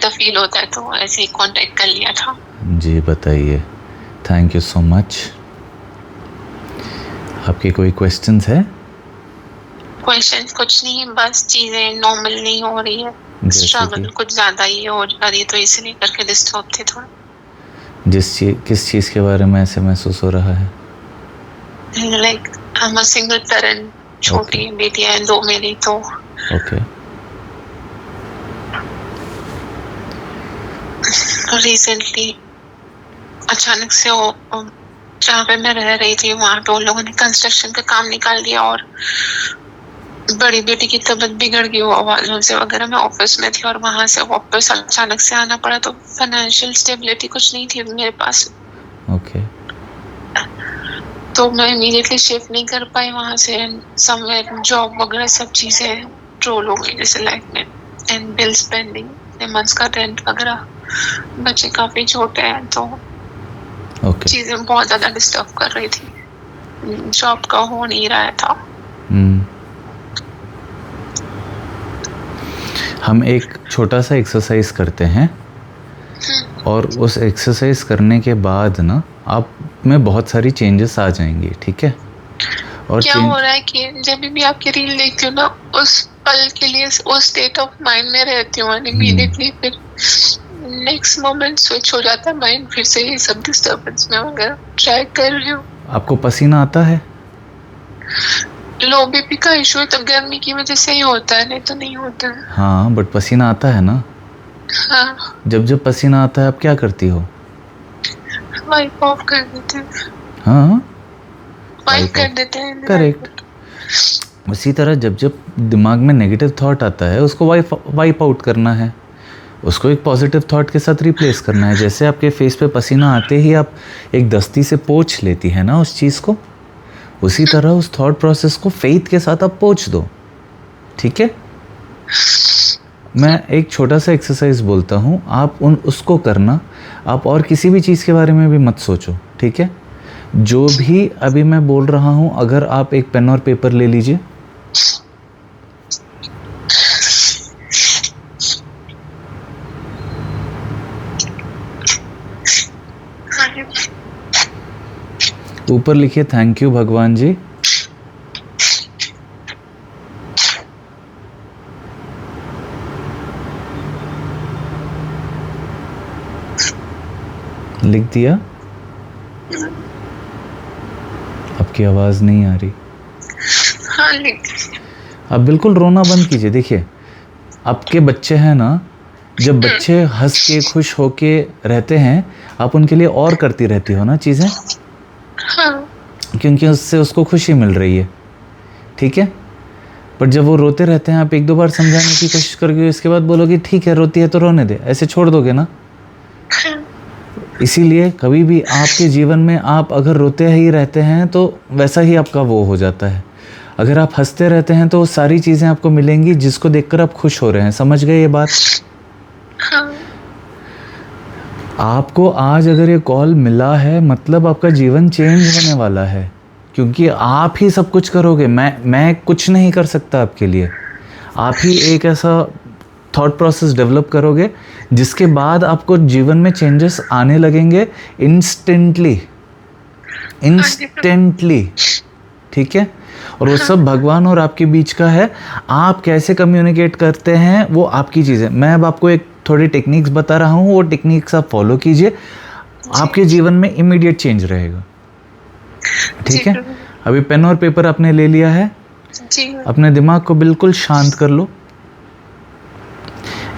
Better feel होता है, तो ऐसे ही कांटेक्ट कर लिया था। जी बताइए, थैंक यू सो मच। आपके कोई क्वेश्चंस है? क्वेश्चन कुछ नहीं, बस चीजें नॉर्मल नहीं हो रही है, स्ट्रगल कुछ ज्यादा ही हो रही है, तो इसलिए करके डिस्टर्ब थे थोड़ा। किस चीज़ के बारे में ऐसे महसूस हो रहा है? Like I am a single parent, छोटी बेटियां हैं 2 मेरी, तो ओके। रिसेंटली अचानक से वो जहाँ पे मैं रह रही थी वहाँ पे उन लोगों ने कंस्ट्रक्शन का काम निकाल दिया, और बड़ी बेटी की तबीयत बिगड़ गई वो आवाज़ों से वगैरह। मैं ऑफिस में थी और वहां से वापस अचानक से आना पड़ा, तो फाइनेंशियल स्टेबिलिटी कुछ नहीं थी मेरे पास। ओके। तो मैं इमीडिएटली शिफ्ट नहीं कर पाई वहां से, समवेयर जॉब वगैरह सब चीजें ट्रोल हो गई जैसे लाइफ में, एंड बिल्स पेंडिंग, मंथ्स का रेंट वगैरह, बच्चे काफी छोटे हैं, तो चीजें बहुत ज्यादा डिस्टर्ब कर रही थी, जॉब का हो नहीं रहा था। हम एक छोटा सा एक्सरसाइज करते हैं, और उस एक्सरसाइज करने के बाद ना आप में बहुत सारी चेंजेस आ जाएंगी, ठीक है? और क्या हो रहा है कि जब भी आपकी रील देखती हूँ ना, उस पल के लिए उस स्टेट ऑफ माइंड में रहती हूँ, इमीडिएटली फिर नेक्स्ट मोमेंट स्विच हो जाता है माइंड, फिर से ये सब डिस्टर्बेंस में वगैरह ट्राई कर रही हूँ। आपको पसीना आता है? लो बीपी का इशू है, तो गर्मी की वजह से ही होता है, नहीं तो नहीं होता है। हाँ, बट पसीना आता है ना? हाँ। जब पसीना आता है आप क्या करती हो? वाइप ऑफ कर देते हैं। हाँ, वाइप कर देते हैं। करेक्ट। उसी तरह जब दिमाग में नेगेटिव थॉट आता है उसको वाइप आउट करना है, उसको एक पॉजिटिव थॉट के साथ रिप्लेस करना है। जैसे आपके फेस पे पसीना आते ही आप एक दस्ती से पोंछ लेती है ना उस चीज़ को, उसी तरह उस थॉट प्रोसेस को फेथ के साथ आप पोंछ दो, ठीक है? मैं एक छोटा सा एक्सरसाइज बोलता हूँ, आप उसको करना। आप और किसी भी चीज़ के बारे में भी मत सोचो, ठीक है? जो भी अभी मैं बोल रहा हूँ, अगर आप एक पेन और पेपर ले लीजिए, ऊपर लिखिए थैंक यू भगवान जी, लिख दिया? आपकी आवाज़ नहीं आ रही। हाँ, लिख। आप बिल्कुल रोना बंद कीजिए। देखिए, आपके बच्चे हैं ना, जब बच्चे हंस के खुश होके रहते हैं, आप उनके लिए और करती रहती हो ना चीज़ें। हाँ। क्योंकि उससे उसको खुशी मिल रही है, ठीक है? पर जब वो रोते रहते हैं, आप 1-2 बार समझाने की कोशिश करोगे, इसके बाद बोलोगे ठीक है रोती है तो रोने दे, ऐसे छोड़ दोगे ना? इसीलिए कभी भी आपके जीवन में आप अगर रोते ही रहते हैं तो वैसा ही आपका वो हो जाता है। अगर आप हंसते रहते हैं तो सारी चीज़ें आपको मिलेंगी जिसको देखकर आप खुश हो रहे हैं। समझ गए ये बात? हाँ। आपको आज अगर ये कॉल मिला है मतलब आपका जीवन चेंज होने वाला है, क्योंकि आप ही सब कुछ करोगे। मैं कुछ नहीं कर सकता आपके लिए। आप ही एक ऐसा थॉट प्रोसेस डेवलप करोगे जिसके बाद आपको जीवन में चेंजेस आने लगेंगे इंस्टेंटली, ठीक है? और वो सब भगवान और आपके बीच का है। आप कैसे कम्युनिकेट करते हैं वो आपकी चीज़ है। मैं अब आपको एक थोड़ी टेक्निक्स बता रहा हूँ, वो टेक्निक्स आप फॉलो कीजिए, आपके जीवन में इमीडिएट चेंज रहेगा, ठीक है? अभी पेन और पेपर आपने ले लिया है, अपने दिमाग को बिल्कुल शांत कर लो,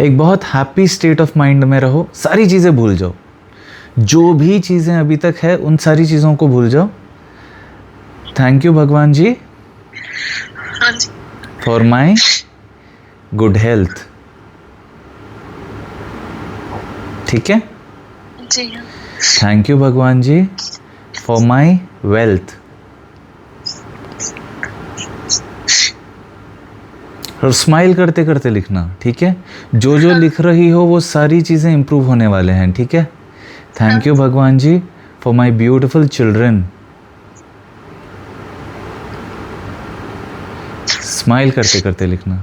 एक बहुत हैप्पी स्टेट ऑफ माइंड में रहो, सारी चीज़ें भूल जाओ, जो भी चीज़ें अभी तक है उन सारी चीज़ों को भूल जाओ। थैंक यू भगवान जी फॉर माई गुड हेल्थ, ठीक है? थैंक यू भगवान जी फॉर माई वेल्थ। और स्माइल करते करते लिखना, ठीक है? जो लिख रही हो वो सारी चीज़ें इम्प्रूव होने वाले हैं, ठीक है? थैंक यू भगवान जी for my beautiful children. Smile करते करते लिखना।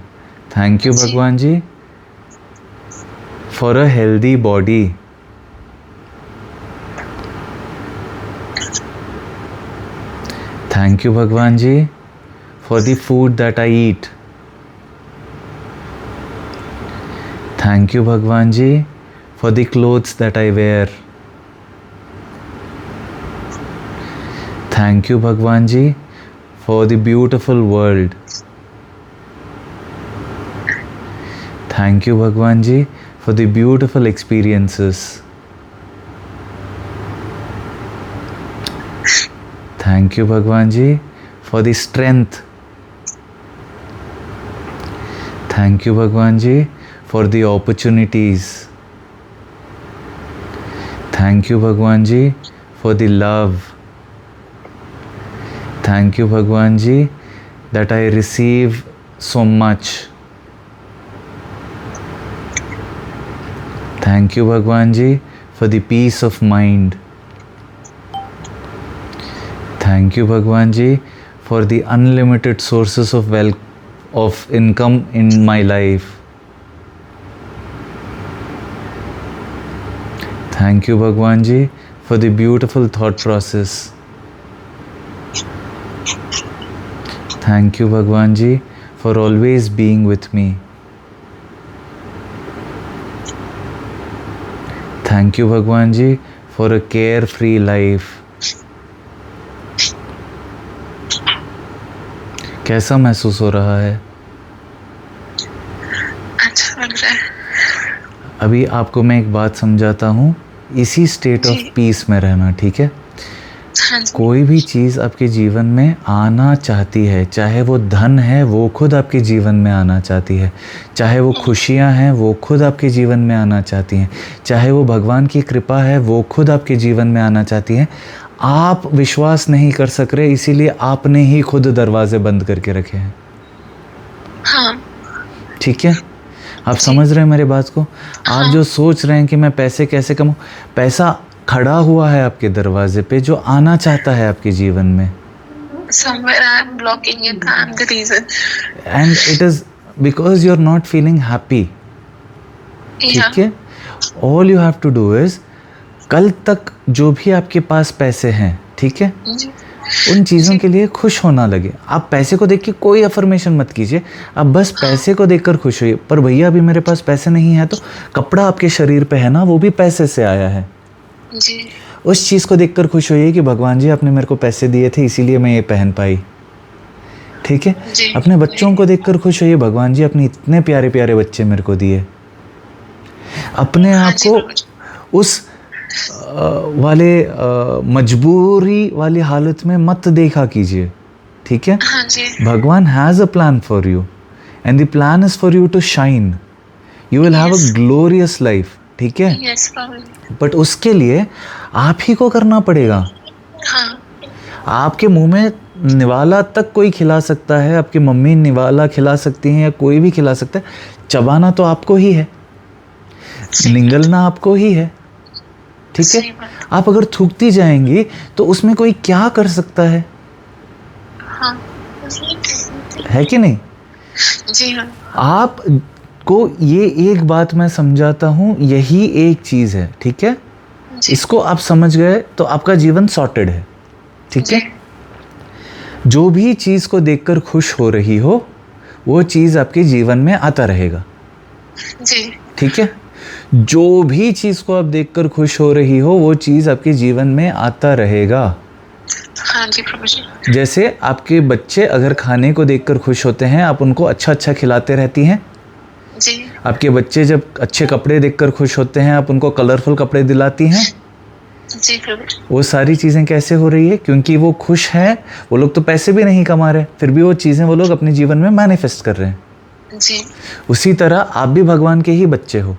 थैंक यू भगवान जी for a healthy body. Thank you Bhagwan ji for the food that I eat. Thank you Bhagwan ji for the clothes that I wear. Thank you Bhagwan ji for the beautiful world. Thank you Bhagwan ji for the beautiful experiences. Thank you Bhagwan ji for the strength. Thank you Bhagwan ji for the opportunities. Thank you Bhagwan ji for the love. Thank you Bhagwan ji that I receive so much. Thank you Bhagwan ji for the peace of mind. Thank you Bhagwan ji for the unlimited sources of income in my life. Thank you Bhagwan ji for the beautiful thought process. Thank you Bhagwan ji for always being with me. Thank you Bhagwan ji for a carefree life. कैसा महसूस हो रहा है? अच्छा लग रहा है। अभी आपको मैं एक बात समझाता हूँ, इसी स्टेट ऑफ पीस में रहना, ठीक है? हाँ जी। कोई भी चीज़ आपके जीवन में आना चाहती है, चाहे वो धन है वो खुद आपके जीवन में आना चाहती है, चाहे वो खुशियाँ हैं वो खुद आपके जीवन में आना चाहती हैं, चाहे वो भगवान की कृपा है वो खुद आपके जीवन में आना चाहती हैं। आप विश्वास नहीं कर सक रहे, इसीलिए आपने ही खुद दरवाजे बंद करके रखे हैं। हाँ। ठीक है, आप समझ रहे हैं मेरे बात को? आप जो सोच रहे हैं कि मैं पैसे कैसे कमाऊँ, पैसा खड़ा हुआ है आपके दरवाजे पे जो आना चाहता है आपके जीवन में। Somewhere I am blocking it. I am the reason. And it is because you are not feeling happy. ठीक है? All you have to do is कल तक जो भी आपके पास पैसे हैं, ठीक है, उन चीज़ों के लिए खुश होना लगे। आप पैसे को देख के कोई अफर्मेशन मत कीजिए, आप बस पैसे को देखकर खुश होइए। पर भैया अभी मेरे पास पैसे नहीं है, तो कपड़ा आपके शरीर पे है ना, वो भी पैसे से आया है जी। उस चीज़ को देखकर खुश होइए कि भगवान जी आपने मेरे को पैसे दिए थे इसीलिए मैं ये पहन पाई। ठीक है, अपने बच्चों को देखकर खुश होइए, भगवान जी अपने इतने प्यारे प्यारे बच्चे मेरे को दिए। अपने आप को उस वाले मजबूरी वाली हालत में मत देखा कीजिए। ठीक है, भगवान has a plan for you and the plan is for you to shine. You will have a glorious life. ठीक है, बट उसके लिए आप ही को करना पड़ेगा। आपके मुंह में निवाला तक कोई खिला सकता है, आपकी मम्मी निवाला खिला सकती हैं या कोई भी खिला सकता है, चबाना तो आपको ही है, निगलना आपको ही है। ठीक है, आप अगर थूकती जाएंगी तो उसमें कोई क्या कर सकता है? है कि नहीं? जी हाँ। आप को ये एक बात मैं समझाता हूँ, यही एक चीज़ है। ठीक है, इसको आप समझ गए तो आपका जीवन सॉर्टेड है। ठीक है, जो भी चीज़ को देखकर खुश हो रही हो वो चीज़ आपके जीवन में आता रहेगा। जी। ठीक है, जो भी चीज़ को आप देखकर खुश हो रही हो वो चीज़ आपके जीवन में आता रहेगा। हाँ जी प्रभु जी। जैसे आपके बच्चे अगर खाने को देखकर खुश होते हैं, आप उनको अच्छा अच्छा खिलाते रहती हैं। जी। आपके बच्चे जब अच्छे कपड़े देखकर खुश होते हैं, आप उनको कलरफुल कपड़े दिलाती हैं। जी प्रभु जी। वो सारी चीज़ें कैसे हो रही है? क्योंकि वो खुश हैं। वो लोग तो पैसे भी नहीं कमा रहे, फिर भी वो चीज़ें वो लोग अपने जीवन में मैनिफेस्ट कर रहे हैं। जी। उसी तरह आप भी भगवान के ही बच्चे हो।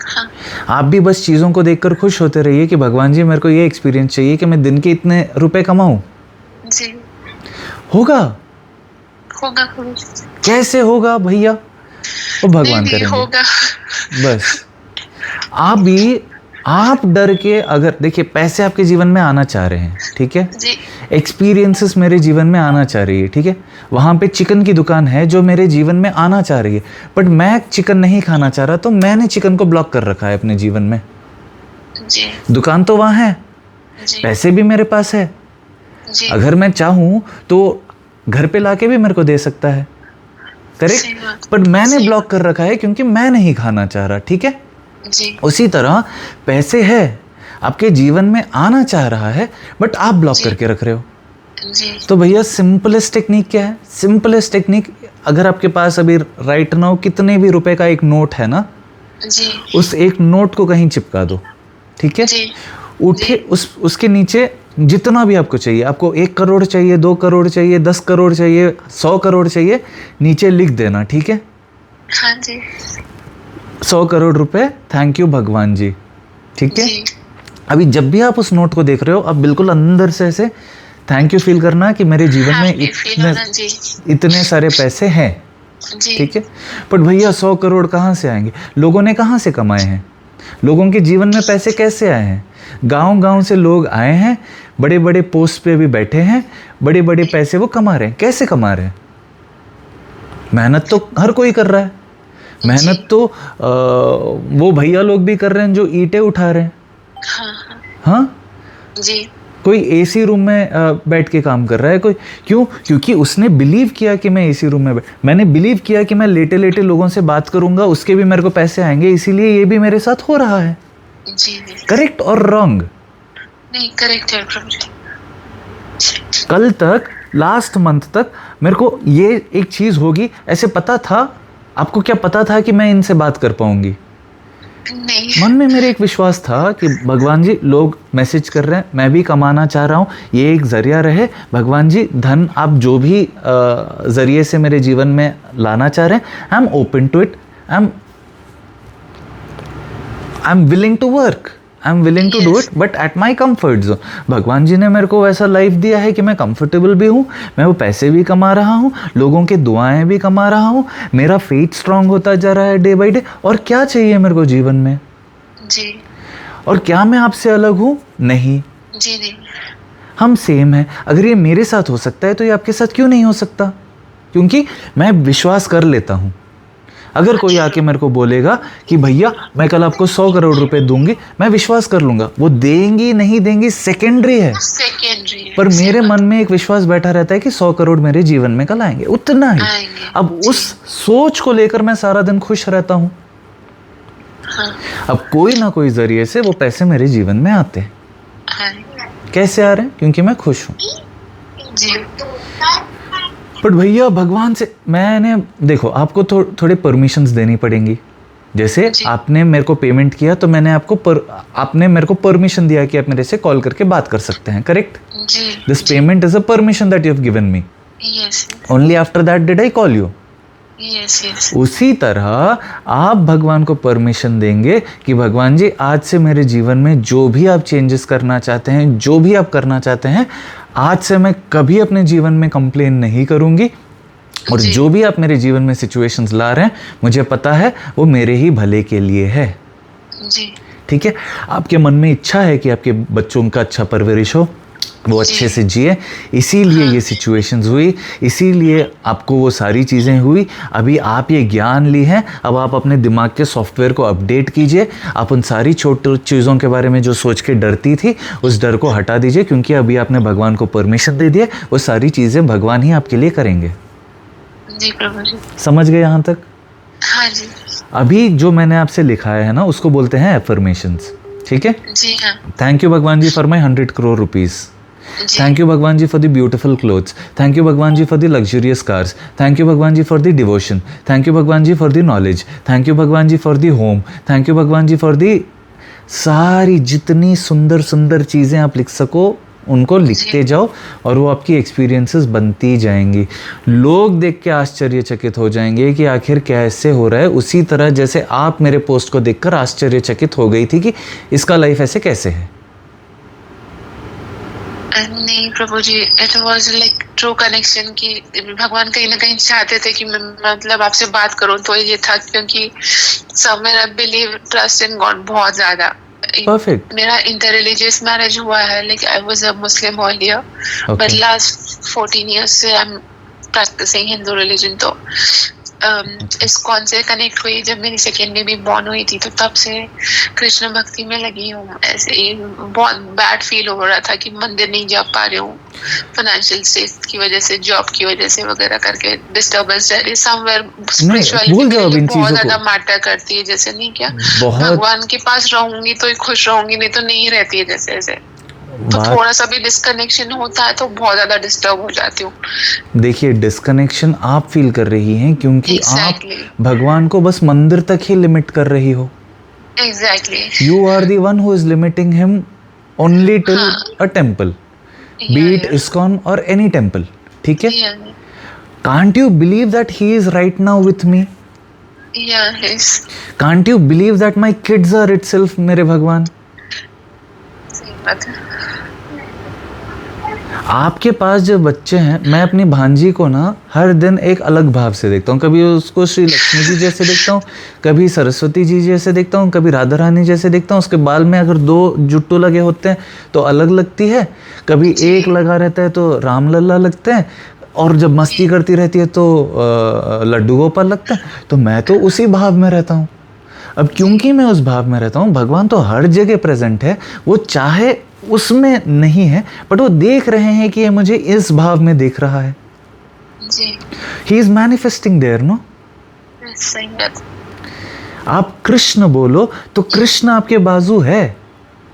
हाँ। आप भी बस चीज़ों को देखकर खुश होते रहिए कि भगवान जी मेरे को ये एक्सपीरियंस चाहिए कि मैं दिन के इतने रुपए कमाऊं। जी। होगा होगा प्रभु जी। कैसे होगा भैया? वो भगवान करेंगे। होगा। बस आप डर के, अगर देखिए पैसे आपके जीवन में आना चाह रहे हैं, ठीक है, जी। एक्सपीरियंसेस मेरे जीवन में आना चाह रही है, ठीक है, वहाँ पे चिकन की दुकान है जो मेरे जीवन में आना चाह रही है, बट मैं चिकन नहीं खाना चाह रहा, तो मैंने चिकन को ब्लॉक कर रखा है अपने जीवन में। जी दुकान तो वहाँ है, जी पैसे भी मेरे पास है, जी अगर मैं चाहूँ तो घर पे लाके भी मेरे को दे सकता है, सही करेक्ट। बात। पर मैंने सही ब्लॉक कर रखा है क्योंकि मैं नहीं खाना चाह रहा, ठीक है। जी उसी तरह पैसे है, आपके जीवन में आना चाह रहा है, बट आप ब्लॉक जी करके रख रहे हो। जी तो भैया सिंपलेस्ट टेक्निक क्या है? सिंपलेस्ट टेक्निक, अगर आपके पास अभी राइट नाउ कितने भी रुपए का एक नोट है ना, जी उस एक नोट को कहीं चिपका दो, ठीक है। जी उठे उसके नीचे जितना भी आपको चाहिए, आपको 1 करोड़ चाहिए, 2 करोड़ चाहिए, 10 करोड़ चाहिए, 100 करोड़ चाहिए, नीचे लिख देना, ठीक है। हाँ जी 100 करोड़ रुपए, थैंक यू भगवान जी, ठीक है। जी अभी जब भी आप उस नोट को देख रहे हो, आप बिल्कुल अंदर से ऐसे थैंक यू फील करना कि मेरे जीवन में हैप्पी फील होना जी इतने सारे पैसे हैं, जी ठीक है। बट भैया 100 करोड़ कहाँ से आएंगे? लोगों ने कहाँ से कमाए हैं? लोगों के जीवन में पैसे कैसे आए हैं? गांव-गांव से लोग आए हैं, बड़े बड़े पोस्ट पे भी बैठे हैं, बड़े बड़े पैसे वो कमा रहे हैं। कैसे कमा रहे हैं? मेहनत तो हर कोई कर रहा है, मेहनत तो वो भैया लोग भी कर रहे हैं जो ईंटें उठा रहे हैं, हाँ हाँ हाँ। जी कोई एसी रूम में बैठ के काम कर रहा है, कोई क्यों? क्योंकि उसने बिलीव किया कि मैं एसी रूम में मैंने बिलीव किया कि मैं लेटे लेटे लोगों से बात करूंगा, उसके भी मेरे को पैसे आएंगे, इसीलिए ये भी मेरे साथ हो रहा है। जी जी करेक्ट और रॉन्ग? नहीं करेक्ट है प्रभु जी। कल तक, लास्ट मंथ तक मेरे को ये एक चीज होगी ऐसे पता था? आपको क्या पता था कि मैं इनसे बात कर पाऊंगी? नहीं मन में मेरे एक विश्वास था कि भगवान जी लोग मैसेज कर रहे हैं, मैं भी कमाना चाह रहा हूँ, ये एक जरिया रहे। भगवान जी धन आप जो भी जरिए से मेरे जीवन में लाना चाह रहे हैं, I am open to it, I am willing to work, I am willing to do it, but at my comfort zone. भगवान जी ने मेरे को वैसा लाइफ दिया है कि मैं कंफर्टेबल भी हूँ, मैं वो पैसे भी कमा रहा हूँ, लोगों के दुआएं भी कमा रहा हूँ, मेरा फेथ स्ट्रांग होता जा रहा है डे बाई डे। और क्या चाहिए मेरे को जीवन में? जी और क्या मैं आपसे अलग हूँ? नहीं, जी नहीं हम सेम हैं। अगर ये मेरे साथ हो सकता है तो ये आपके साथ क्यों नहीं हो सकता? क्योंकि मैं विश्वास कर लेता हूँ। अगर कोई आके मेरे को बोलेगा कि भैया मैं कल आपको 100 करोड़ रुपए दूंगी, मैं विश्वास कर लूंगा। वो देंगी नहीं देंगी सेकेंडरी है, सेकेंडरी है, पर मेरे मन में एक विश्वास बैठा रहता है कि 100 करोड़ मेरे जीवन में कल आएंगे, उतना ही। आएंगे। अब उस सोच को लेकर मैं सारा दिन खुश रहता हूँ। हाँ अब कोई ना कोई जरिए से वो पैसे मेरे जीवन में आते हैं। आएंगे। कैसे आ रहे हैं? क्योंकि मैं खुश हूँ। जी बट भैया भगवान से मैंने देखो, आपको थोड़े परमिशंस देनी पड़ेंगी। जैसे जी। आपने मेरे को पेमेंट किया तो मैंने आपने मेरे को परमिशन दिया कि आप मेरे से कॉल करके बात कर सकते हैं, करेक्ट? जी this payment is a permission that you have given me, yes only after that did I call you. Yes yes उसी तरह आप भगवान को परमिशन देंगे कि भगवान जी आज से मेरे जीवन में जो भी आप चेंजेस करना चाहते हैं, जो भी आप करना चाहते हैं, आज से मैं कभी अपने जीवन में कंप्लेन नहीं करूंगी। और जी। जो भी आप मेरे जीवन में सिचुएशंस ला रहे हैं, मुझे पता है वो मेरे ही भले के लिए है, जी ठीक है। आपके मन में इच्छा है कि आपके बच्चों का अच्छा परवरिश हो, वो अच्छे से जिए, इसीलिए ये सिचुएशंस हुई, इसीलिए आपको वो सारी चीज़ें हुई। अभी आप ये ज्ञान ली है, अब आप अपने दिमाग के सॉफ्टवेयर को अपडेट कीजिए। आप उन सारी छोटी चीज़ों के बारे में जो सोच के डरती थी, उस डर को हटा दीजिए, क्योंकि अभी आपने भगवान को परमिशन दे दिया। वो सारी चीज़ें भगवान ही आपके लिए करेंगे। जी प्रभु जी। समझ गए यहाँ तक? हाँ जी अभी जो मैंने आपसे लिखाया है ना, उसको बोलते हैं एफर्मेशंस, ठीक है। जी हाँ थैंक यू भगवान जी फॉर माई 100 करोड़ रुपीज़। जी Thank you Bhagwan ji for the beautiful clothes. Thank you Bhagwan ji for the luxurious cars. Thank you Bhagwan ji for the devotion. Thank you Bhagwan ji for the knowledge. Thank you Bhagwan ji for the home. Thank you Bhagwan ji for the सारी जितनी सुंदर सुंदर चीज़ें आप लिख सको उनको लिखते जाओ, और वो आपकी एक्सपीरियंसेस बनती जाएंगी। लोग देख के आश्चर्यचकित हो जाएंगे कि आखिर कैसे हो रहा है। उसी तरह जैसे आप मेरे पोस्ट को देखकर आश्चर्यचकित हो गई थी कि इसका लाइफ ऐसे कैसे है। नहीं प्रभु जी, it was like true connection की भगवान कहीं ना कहीं चाहते थे कि मैं मतलब आपसे बात करूं, तो ये था क्योंकि सब मेरा बिलीव ट्रस्ट इन गॉड बहुत ज्यादा। परफेक्ट। मेरा इंटर रिलीजियस मैरिज हुआ है, like I was a Muslim earlier, but last 14 years से I am practising Hindu religion, तो इस्कॉन से कनेक्ट हुई जब मेरी सेकेंड बेबी बॉर्न हुई थी, तो तब से कृष्ण भक्ति में लगी हूँ। ऐसे ही बहुत बैड फील हो रहा था कि मंदिर नहीं जा पा रही हूँ, फाइनेंशियल स्टेट की वजह से, जॉब की वजह से वगैरह करके डिस्टर्बेंस रह रही समवेयर। स्पिरिचुअलिटी बहुत ज्यादा मैटर करती है, जैसे नहीं क्या भगवान के पास रहूंगी तो ही खुश रहूंगी, नहीं तो नहीं रहती है जैसे ऐसे। तो थोड़ा सा भी डिस्कनेक्शन होता है तो बहुत ज्यादा डिस्टर्ब हो जाती हूँ। देखिए, डिस्कनेक्शन आप फील कर रही हैं क्योंकि आप भगवान को बस मंदिर तक ही लिमिट कर रही हो। Exactly. You are the one who is limiting him only till a temple, be it ISKCON और एनी टेम्पल, ठीक है? Can't you believe that he is right now with me? Can't you believe that my kids are itself मेरे भगवान? आपके पास जो बच्चे हैं, मैं अपनी भांजी को ना हर दिन एक अलग भाव से देखता हूँ। कभी उसको श्री लक्ष्मी जी जैसे देखता हूँ, कभी सरस्वती जी जैसे देखता हूँ, कभी राधा रानी जैसे देखता हूँ। उसके बाल में अगर 2 जुट्टू लगे होते हैं तो अलग लगती है, कभी एक लगा रहता है तो राम लल्ला लगते हैं, और जब मस्ती करती रहती है तो लड्डू गोपाल लगता है। तो मैं तो उसी भाव में रहता हूँ। अब क्योंकि मैं उस भाव में रहता हूँ, भगवान तो हर जगह प्रेजेंट है। वो चाहे उसमें नहीं है, बट वो देख रहे हैं कि ये मुझे इस भाव में देख रहा है। He is manifesting there, no? आप कृष्ण बोलो तो कृष्ण आपके बाजू है।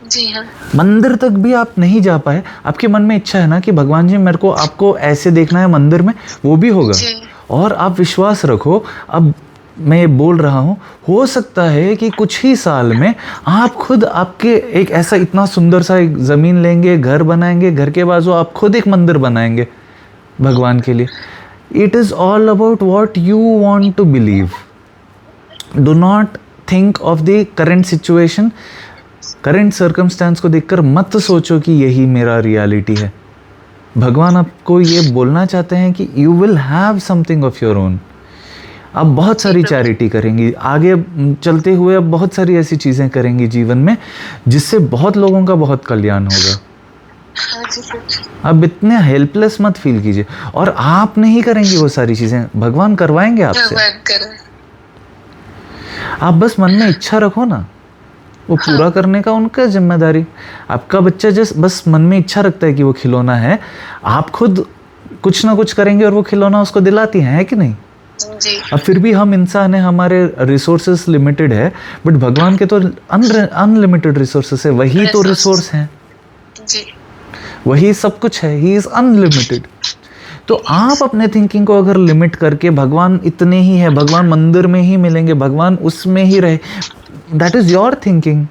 जी हाँ। मंदिर तक भी आप नहीं जा पाए, आपके मन में इच्छा है ना कि भगवान जी मेरे को आपको ऐसे देखना है मंदिर में, वो भी होगा। और आप विश्वास रखो, अब मैं ये बोल रहा हूँ, हो सकता है कि कुछ ही साल में आप खुद आपके एक ऐसा इतना सुंदर सा एक ज़मीन लेंगे, घर बनाएंगे, घर के बाजू आप खुद एक मंदिर बनाएंगे भगवान के लिए। It is all about what you want to believe. Do not think of the current situation, current circumstance को देखकर मत सोचो कि यही मेरा रियलिटी है। भगवान आपको ये बोलना चाहते हैं कि you will have something of your own. आप बहुत सारी चैरिटी करेंगी, आगे चलते हुए आप बहुत सारी ऐसी चीज़ें करेंगी जीवन में जिससे बहुत लोगों का बहुत कल्याण होगा। आप इतने हेल्पलेस मत फील कीजिए। और आप नहीं करेंगी वो सारी चीज़ें, भगवान करवाएंगे आपसे। आप बस मन में इच्छा रखो ना, वो पूरा करने का उनका जिम्मेदारी। आपका बच्चा बस मन में इच्छा रखता है कि वो खिलौना है, आप खुद कुछ ना कुछ करेंगे और वो खिलौना उसको दिलाती है कि नहीं? जी। अब फिर भी हम इंसान हैं, हमारे रिसोर्सेस लिमिटेड है, बट भगवान के तो अनलिमिटेड रिसोर्सेस है। वही तो रिसोर्स हैं जी, वही सब कुछ है। He is unlimited. तो आप अपने थिंकिंग को अगर लिमिट करके भगवान इतने ही है, भगवान मंदिर में ही मिलेंगे, भगवान उसमें ही रहे, दैट इज योर थिंकिंग।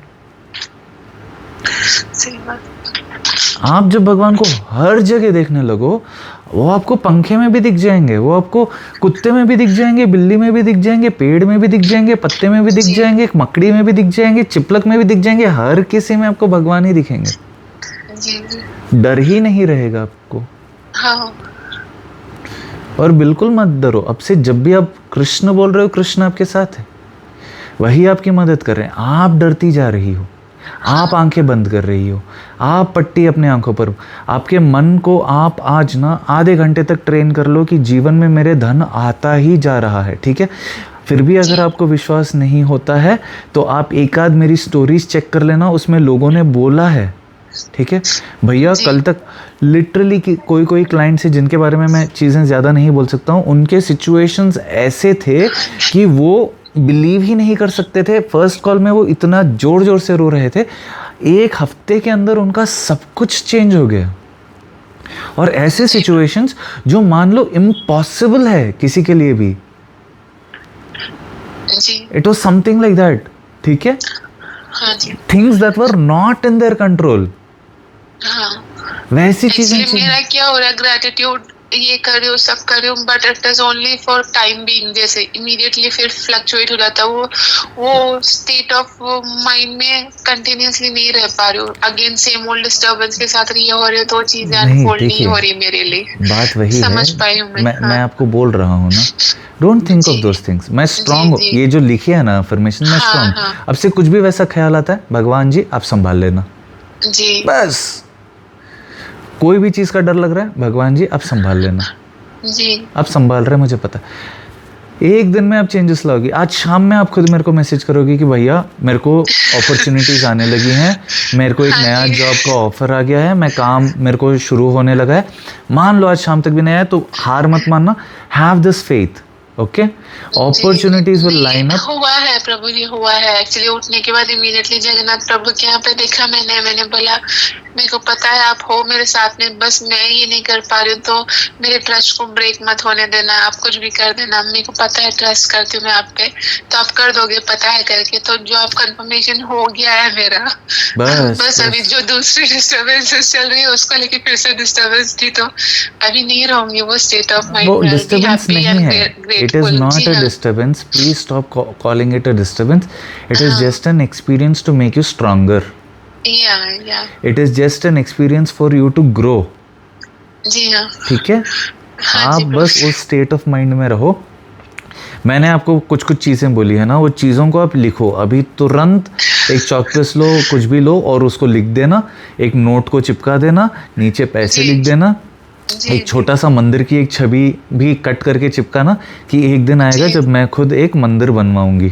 आप जब भगवान को हर जगह देखने लगो, वो आपको पंखे में भी दिख जाएंगे, वो आपको कुत्ते में भी दिख जाएंगे, बिल्ली में भी दिख जाएंगे, पेड़ में भी दिख जाएंगे, पत्ते में भी दिख जाएंगे, मकड़ी में भी दिख जाएंगे, चिपलक में भी दिख जाएंगे। हर किसी में आपको भगवान ही दिखेंगे। डर ही नहीं रहेगा आपको। हाँ। और बिल्कुल मत डरो। अब से जब भी आप कृष्ण बोल रहे हो, कृष्ण आपके साथ है, वही आपकी मदद कर रहे हैं। आप डरती जा रही हो, आप आंखें बंद कर रही हो, आप पट्टी अपने आंखों पर। आपके मन को आप आज ना आधे घंटे तक ट्रेन कर लो कि जीवन में मेरे धन आता ही जा रहा है, ठीक है? फिर भी अगर आपको विश्वास नहीं होता है तो आप एक आध मेरी स्टोरीज चेक कर लेना, उसमें लोगों ने बोला है, ठीक है भैया? कल तक लिटरली कोई क्लाइंट से जिनके बारे में मैं चीज़ें ज़्यादा नहीं बोल सकता हूँ, उनके सिचुएशंस ऐसे थे कि वो बिलीव ही नहीं कर सकते थे। फर्स्ट कॉल में वो इतना जोर जोर से रो रहे थे, 1 हफ्ते के अंदर उनका सब कुछ चेंज हो गया। और ऐसे सिचुएशंस जो मान लो इम्पॉसिबल है किसी के लिए भी, it was something like that, ठीक है? Things that were not in their control. वैसी चीजें। मेरा क्या हो रहा है, ग्रेटिट्यूड ये कर रही हूँ, सब कर रही हूँ, but it is only for time being. जैसे इमीडिएटली फिर फ्लक्चुएट हो जाता है वो स्टेट ऑफ माइंड में कंटिन्यूअसली नहीं रह पा रही हूँ। अगेन सेम ओल्ड डिस्टर्बेंस के साथ रही हो रही हो, तो चीजें अनफोल्ड नहीं हो रही मेरे लिए। बात वही समझ है, पाई हूँ मैं आपको बोल रहा हूँ ना, don't think of those things. मैं स्ट्रांग, ये जो लिखी है ना अफर्मेशन, मैं स्ट्रांग। अब से कुछ भी वैसा ख्याल आता है, भगवान जी आप संभाल लेना जी, बस। कोई भी चीज का डर लग रहा है, भगवान जी आप संभाल लेना जी आप संभाल रहे हैं, मुझे पता है। एक दिन में आप चेंजेस लाओगी। आज शाम में आप खुद मेरे को मैसेज करोगे कि भैया मेरे को अपॉर्चुनिटीज़ आने लगी हैं, मेरे को एक हाँ नया जी जॉब का ऑफर आ गया है, मैं काम मेरे को शुरू होने लगा है। मान लो आज शाम तक भी नहीं आया तो हार मत मानना, हैव दिस फेथ, ओके, जी। अपॉर्चुनिटीज विल नहीं, लाइन अप। हुआ है प्रभु जी, हुआ है। एक्चुअली उठने के बाद इमीडिएटली जगन्नाथ प्रभु के यहाँ पे देखा मैंने बोला मेरे को पता है आप हो मेरे साथ में, बस मैं ये नहीं कर पा रही हूँ, तो मेरे ट्रस्ट को ब्रेक मत होने देना, आप कुछ भी कर देना, मेरे को पता है ट्रस्ट करती हूँ मैं आप पे, तो आप कर दोगे पता है करके। तो जॉब कंफर्मेशन हो गया है मेरा। बस अभी जो दूसरी डिस्टर्बेंसेस चल रही है उसको लेके फिर से डिस्टर्बेंस थी, तो अभी नहीं रहूंगी वो स्टेट ऑफ माइंड वो में। डिस्टर्बेंस नहीं है, it is not a disturbance, please stop calling it a disturbance, it is just an experience to make you stronger, it is just an experience for you to grow. जी हाँ, ठीक है, हाँ आप जी बस उस स्टेट ऑफ माइंड में रहो। मैंने आपको कुछ कुछ चीज़ें बोली है ना, वो चीज़ों को आप लिखो अभी तुरंत, एक चॉकपीस लो, कुछ भी लो और उसको लिख देना, एक नोट को चिपका देना, नीचे पैसे जी, लिख देना, जी, एक छोटा सा मंदिर की एक छवि भी कट करके चिपकाना कि एक दिन आएगा जी। जब मैं खुद एक मंदिर बनवाऊंगी,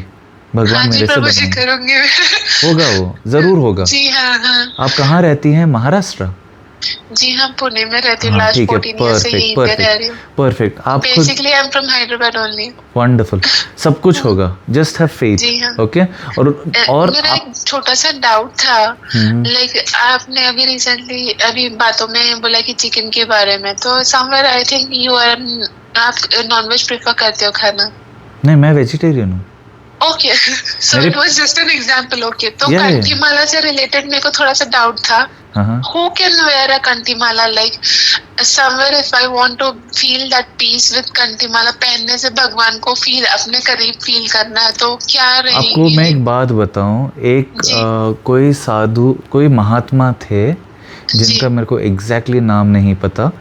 भगवान हाँ जी मेरे से प्रभु जी, बनवाएंगे। करूंगी मैं। होगा, वो ज़रूर होगा। जी हाँ हाँ। आप कहाँ रहती हैं? महाराष्ट्र? जी हाँ, पुणे में रहती हूँ, हाँ लास्ट ठीक है, 14 ईयर से यहीं पे रह रही हूँ। परफेक्ट। आप खुद basically I am from Hyderabad only. Wonderful, सब कुछ होगा, जस्ट हैव फेथ, जी हाँ। ओके। और मेरा आप एक छोटा सा डाउट था, लाइक आपने अभी रिसेंटली अभी बातों में बोला कि चिकन के बारे में, तो somewhere I think you are, आप नॉनवेज प्रेफर करते हो खाना? नहीं, मैं वेजिटेरियन हूँ। Okay, so it was just an example. Okay, तो Yeah, yeah. कंठीमाला से रिलेटेड मेरे को थोड़ा सा डाउट था। हाँ, Who can wear a kantimala? Like somewhere if I want to feel that peace with kantimala, पहनने से भगवान को फील अपने करीब फील करना है, तो क्या रहेगी? आपको मैं एक बात बताऊं, एक कोई साधु, कोई महात्मा थे जिनका मेरे को एग्जैक्टली नाम नहीं पता,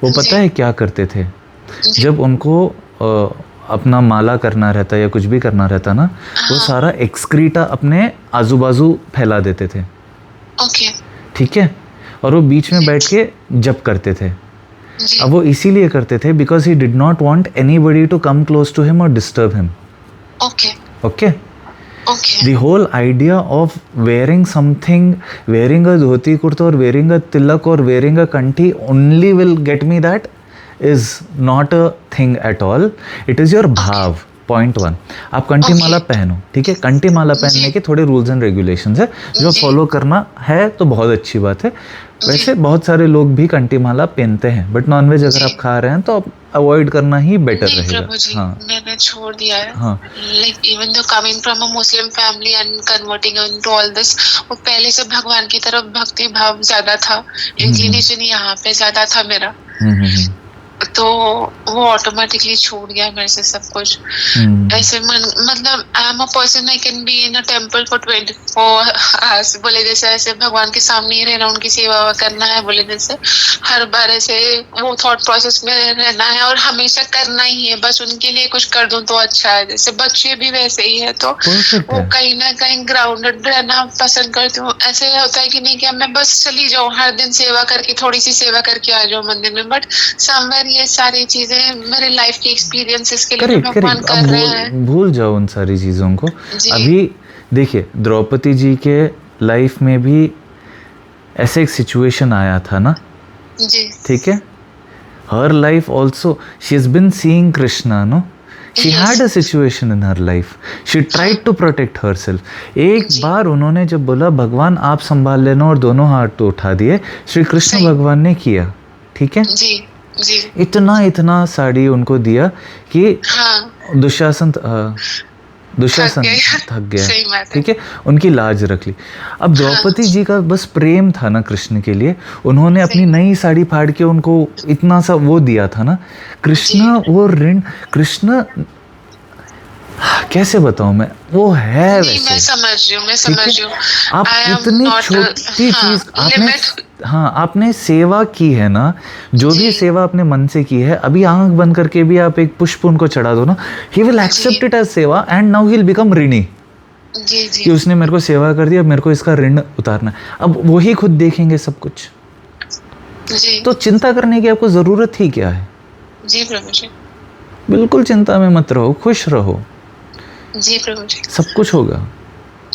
वो पता है क्या करते थे? जब उनको अपना माला करना रहता या कुछ भी करना रहता ना, वो सारा एक्सक्रीटा अपने आजू बाजू फैला देते थे। ओके, ठीक है, और वो बीच में बैठ के जप करते थे। जी, अब वो इसीलिए करते थे because he did not want anybody to come close to him और disturb him. Okay, okay, okay, the whole idea of wearing something, wearing a dhoti kurta or wearing a tilak or wearing a kanthi only will get me that is not a thing at all. It is your bhav. Point 1, आप कंठी माला पहनो, ठीक है। कंठी माला पहनने के थोड़े rules and regulations है जो फॉलो करना है तो बहुत अच्छी बात है। वैसे बहुत सारे लोग भी कंठी माला पहनते हैं, बट नॉनवेज अगर आप खा रहे हैं तो अवॉइड करना ही बेटर नहीं रहेगा। प्रभु जी, हाँ मैंने छोड़ दिया है। हाँ, like even though coming from a Muslim family and converting into all this, वो पहले से भगवान की तरफ भक्ति भाव ज्यादा था, इंक्लिनेशन यहाँ पे ज्यादा था मेरा, तो वो ऑटोमेटिकली छूट गया मेरे से सब कुछ। ऐसे मतलब I am a person, I can be in a temple for 24 hours, बोले जैसे ऐसे भगवान के सामने ही रहना, उनकी सेवा करना है, बोले जैसे हर बार ऐसे वो थॉट प्रोसेस में रहना है और हमेशा करना ही है, बस उनके लिए कुछ कर दूं तो अच्छा है। जैसे बच्चे भी वैसे ही है, तो वो कहीं ना कहीं ग्राउंडेड रहना पसंद करती हूँ। ऐसे होता है कि नहीं कि मैं बस चली जाऊँ हर दिन सेवा करके, थोड़ी सी सेवा करके आ जाऊँ मंदिर में, बट समवेयर ये सारी चीजें मेरे लाइफ के एक्सपीरियंसेस के लिए भगवान कर रहे हैं। भूल जाओ उन सारी चीज़ों को। अभी देखिए, द्रौपदी जी के लाइफ में भी ऐसे एक सिचुएशन आया था ना जी, ठीक है। Her life also she has been seeing Krishna, no, she had a situation in her life, she tried to protect herself. एक बार उन्होंने जब बोला भगवान आप संभाल लेना और दोनों हाथ तो उठा दिए, श्री कृष्ण भगवान ने किया, ठीक है जी, जी, इतना साड़ी उनको दिया कि हाँ, दुशासन थक गया, ठीक है, उनकी लाज रख ली। अब द्रौपदी जी का बस प्रेम था ना कृष्ण के लिए, उन्होंने अपनी नई साड़ी फाड़ के उनको इतना सा वो दिया था ना। कृष्ण वो ऋण, कृष्ण कैसे बताऊं मैं, वो है वैसे। मैं समझ रही हूँ। आप इतनी छोटी चीज आपने, हाँ आपने सेवा की है ना, जो भी सेवा आपने मन से की है, अभी आंख बंद करके भी आप एक पुष्प उनको चढ़ा दो ना, he will accept it as सेवा and now he will become ऋणी, कि उसने मेरे को सेवा कर दिया, मेरे को इसका ऋण उतारना है। अब वही खुद देखेंगे सब कुछ, तो चिंता करने की आपको जरूरत ही क्या है। जी प्रभु जी। बिल्कुल चिंता में मत रहो, खुश रहो, जी प्रभु जी। सब कुछ होगा।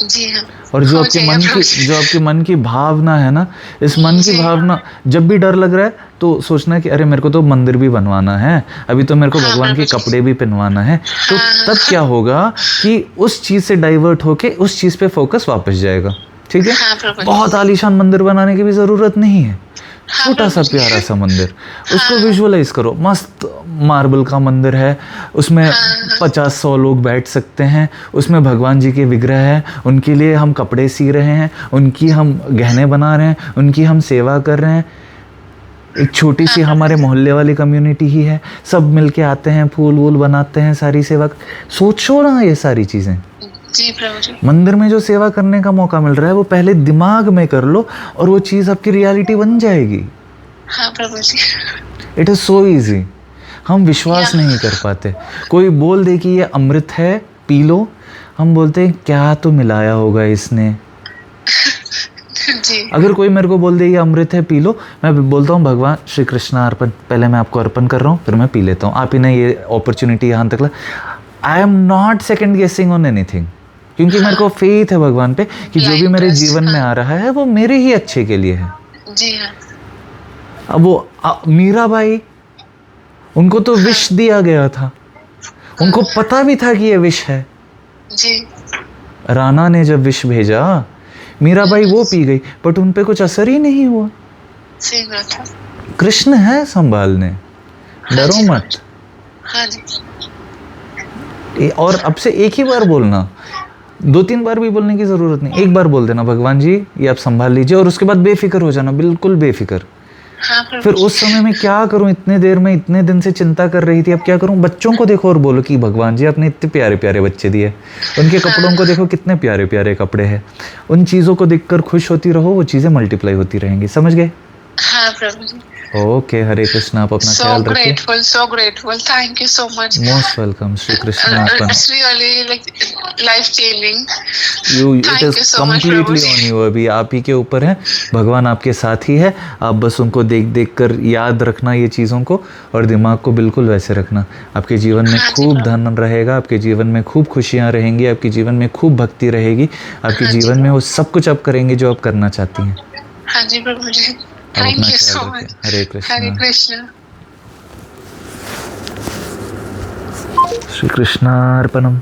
जी हाँ। और हो जाएगा प्रभु जी। जो आपके मन की भावना है ना, इस मन की जी। भावना, जब भी डर लग रहा है तो सोचना कि अरे मेरे को तो मंदिर भी बनवाना है, अभी तो मेरे को हाँ भगवान के प्रभु जी। कपड़े भी पहनवाना है। तो हाँ तब क्या होगा कि उस चीज़ से डाइवर्ट होके उस चीज़ पे फोकस वापस जाएगा। ठीक है, हाँ प्रभु जी। बहुत आलीशान मंदिर बनाने की भी ज़रूरत नहीं है, हाँ छोटा सा प्रभु जी। प्यारा सा मंदिर, उसको हाँ। विजुअलाइज करो। मस्त मार्बल का मंदिर है, उसमें हाँ। 50-100 लोग बैठ सकते हैं, उसमें भगवान जी के विग्रह हैं, उनके लिए हम कपड़े सी रहे हैं, उनकी हम गहने बना रहे हैं, उनकी हम सेवा कर रहे हैं। एक छोटी सी हमारे मोहल्ले वाली कम्युनिटी ही है, सब मिलके आते हैं, फूल वूल बनाते हैं, सारी सेवा। सोचो ना ये सारी चीज़ें। जी प्रभु जी। मंदिर में जो सेवा करने का मौका मिल रहा है वो पहले दिमाग में कर लो और वो चीज़ आपकी रियलिटी बन जाएगी। हाँ प्रभु जी। It is so easy. हम विश्वास नहीं कर पाते। कोई बोल दे कि ये अमृत है, पी लो, हम बोलते हैं क्या तो मिलाया होगा इसने। जी। अगर कोई मेरे को बोल दे ये अमृत है, पी लो, मैं बोलता हूँ भगवान श्री कृष्ण अर्पण, पहले मैं आपको अर्पण कर रहा हूँ, फिर मैं पी लेता हूँ। आप ही ने ये अपॉर्चुनिटी यहाँ तक ला। आई एम नॉट सेकेंड गेसिंग ऑन एनीथिंग, क्योंकि मेरे को फेथ है भगवान पे कि जो भी मेरे जीवन में आ रहा है वो मेरे ही अच्छे के लिए है। जी हाँ। अब वो मीराबाई, उनको तो विष दिया गया था, उनको पता भी था कि ये विष है। जी। राणा ने जब विष भेजा, मीराबाई वो पी गई, बट उन पे कुछ असर ही नहीं हुआ। सही बात है। कृष्ण है संभालने, डरो मत। हाँ जी। और अब से एक ही बार बोलना, 2-3 बार भी बोलने की जरूरत नहीं, एक बार बोल देना भगवान जी ये आप संभाल लीजिए, और उसके बाद बेफिक्र हो जाना, बिल्कुल बेफिक्र। हाँ फिर उस समय में क्या करूं, इतने देर में इतने दिन से चिंता कर रही थी, अब क्या करूं। बच्चों को देखो और बोलो कि भगवान जी आपने इतने प्यारे प्यारे बच्चे दिए, उनके कपड़ों को देखो कितने प्यारे प्यारे कपड़े हैं। उन चीज़ों को देखकर खुश होती रहो, वो चीज़ें मल्टीप्लाई होती रहेंगी। समझ गए? हाँ प्रभु जी। ओके, हरे कृष्ण। आप अपना ख्याल रखिए। So grateful. Thank you so much. Most welcome. Shri Krishna Arpan. It's really like life changing. It is completely on you. अभी आप ही के ऊपर है, भगवान आपके साथ ही है। आप बस उनको देख देख कर याद रखना ये चीज़ों को, और दिमाग को बिल्कुल वैसे रखना। आपके जीवन में खूब धन रहेगा, आपके जीवन में खूब खुशियाँ रहेंगी, आपके जीवन में खूब भक्ति रहेगी, आपके जीवन में वो सब कुछ आप करेंगे जो आप करना चाहती हैं। हाँ जी प्रभु जी। आप अपना Thank you so ख्याल much. रखें। हरे कृष्ण। हरे कृष्ण। श्री कृष्णार्पणम।